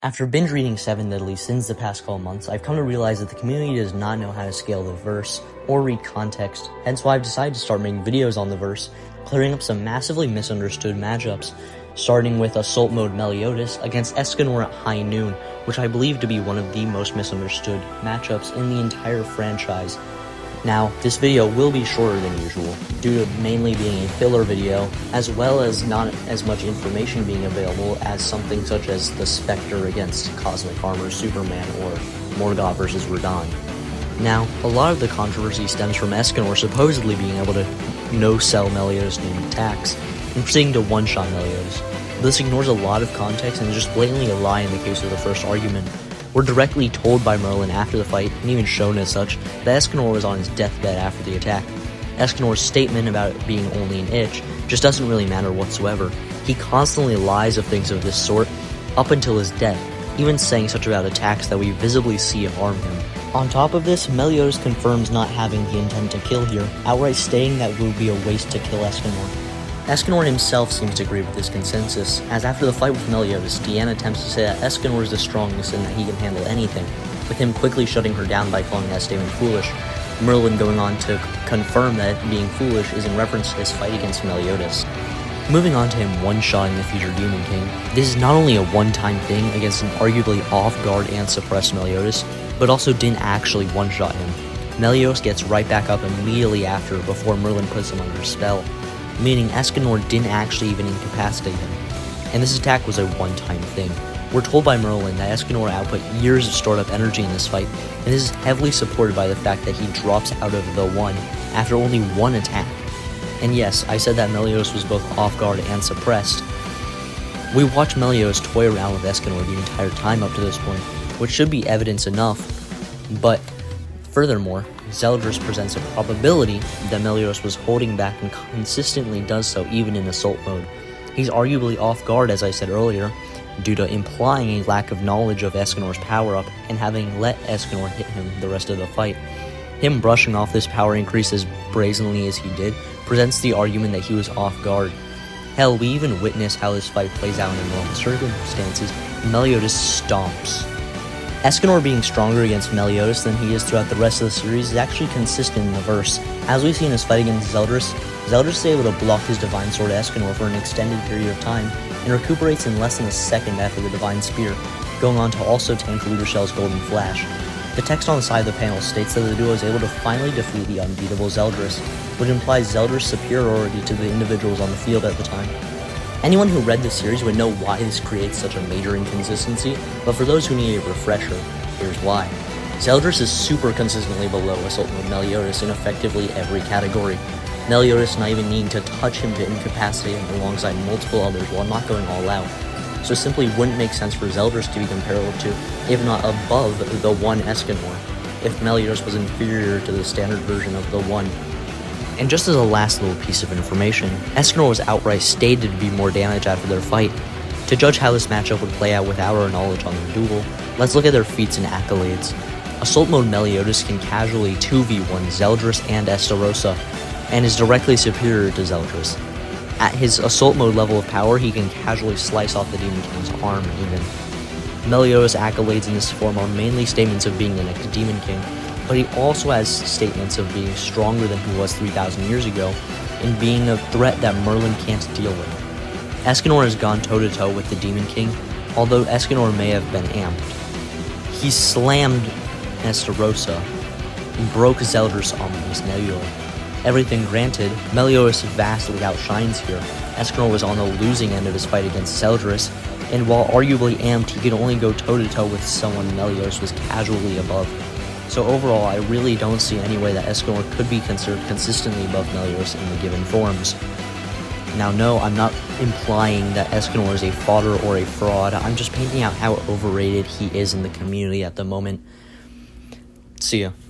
After binge reading 7 Deadly Sins the past couple months, I've come to realize that the community does not know how to scale the verse or read context, hence why I've decided to start making videos on the verse, clearing up some massively misunderstood matchups, starting with Assault Mode Meliodas against Escanor at High Noon, which I believe to be one of the most misunderstood matchups in the entire franchise. Now, this video will be shorter than usual, due to mainly being a filler video, as well as not as much information being available as something such as the Spectre against Cosmic Armor Superman or Morgoth vs. Radon. Now, a lot of the controversy stems from Escanor supposedly being able to no-sell Meliodas named attacks, and proceeding to one-shot Meliodas. This ignores a lot of context and is just blatantly a lie in the case of the first argument. We're directly told by Merlin after the fight, and even shown as such, that Escanor was on his deathbed after the attack. Escanor's statement about it being only an itch just doesn't really matter whatsoever. He constantly lies of things of this sort up until his death, even saying such about attacks that we visibly see harm him. On top of this, Meliodas confirms not having the intent to kill here, outright stating that it would be a waste to kill Escanor. Escanor himself seems to agree with this consensus, as after the fight with Meliodas, Deanna attempts to say that Escanor is the strongest and that he can handle anything, with him quickly shutting her down by calling that statement foolish. Merlin going on to confirm that being foolish is in reference to his fight against Meliodas. Moving on to him one-shotting the future Demon King, this is not only a one-time thing against an arguably off-guard and suppressed Meliodas, but also didn't actually one-shot him. Meliodas gets right back up immediately after before Merlin puts him under spell, meaning Escanor didn't actually even incapacitate him, and this attack was a one-time thing. We're told by Merlin that Escanor output years of stored-up energy in this fight, and this is heavily supported by the fact that he drops out of the one after only one attack. And yes, I said that Meliodas was both off-guard and suppressed. We watch Meliodas toy around with Escanor the entire time up to this point, which should be evidence enough, but furthermore, Zeldris presents a probability that Meliodas was holding back and consistently does so even in Assault Mode. He's arguably off guard, as I said earlier, due to implying a lack of knowledge of Escanor's power-up and having let Escanor hit him the rest of the fight. Him brushing off this power increase as brazenly as he did presents the argument that he was off guard. Hell, we even witness how this fight plays out in normal circumstances. Meliodas stomps. Escanor being stronger against Meliodas than he is throughout the rest of the series is actually consistent in the verse. As we see in his fight against Zeldris, Zeldris is able to block his Divine Sword Escanor for an extended period of time, and recuperates in less than a second after the Divine Spear, going on to also tank Ludoshell's Golden Flash. The text on the side of the panel states that the duo is able to finally defeat the unbeatable Zeldris, which implies Zeldris' superiority to the individuals on the field at the time. Anyone who read this series would know why this creates such a major inconsistency, but for those who need a refresher, here's why. Zeldris is super consistently below Assault Mode Meliodas in effectively every category. Meliodas not even needing to touch him to incapacitate him alongside multiple others while not going all out. So it simply wouldn't make sense for Zeldris to be comparable to, if not above, the one Escanor, if Meliodas was inferior to the standard version of the one. And just as a last little piece of information, Escanor was outright stated to be more damage after their fight. To judge how this matchup would play out without our knowledge on their duel, let's look at their feats and accolades. Assault Mode Meliodas can casually 2v1 Zeldris and Estarossa, and is directly superior to Zeldris. At his Assault Mode level of power, he can casually slice off the Demon King's arm even. Meliodas' accolades in this form are mainly statements of being the next Demon King, but he also has statements of being stronger than he was 3,000 years ago, and being a threat that Merlin can't deal with. Escanor has gone toe-to-toe with the Demon King, although Escanor may have been amped. He slammed Estarossa and broke Zeldris' Omnibus Nebula. Everything granted, Meliodas vastly outshines here. Escanor was on the losing end of his fight against Zeldris, and while arguably amped, he could only go toe-to-toe with someone Meliodas was casually above. So overall, I really don't see any way that Escanor could be considered consistently above Meliodas in the given forms. Now no, I'm not implying that Escanor is a fodder or a fraud, I'm just painting out how overrated he is in the community at the moment. See ya.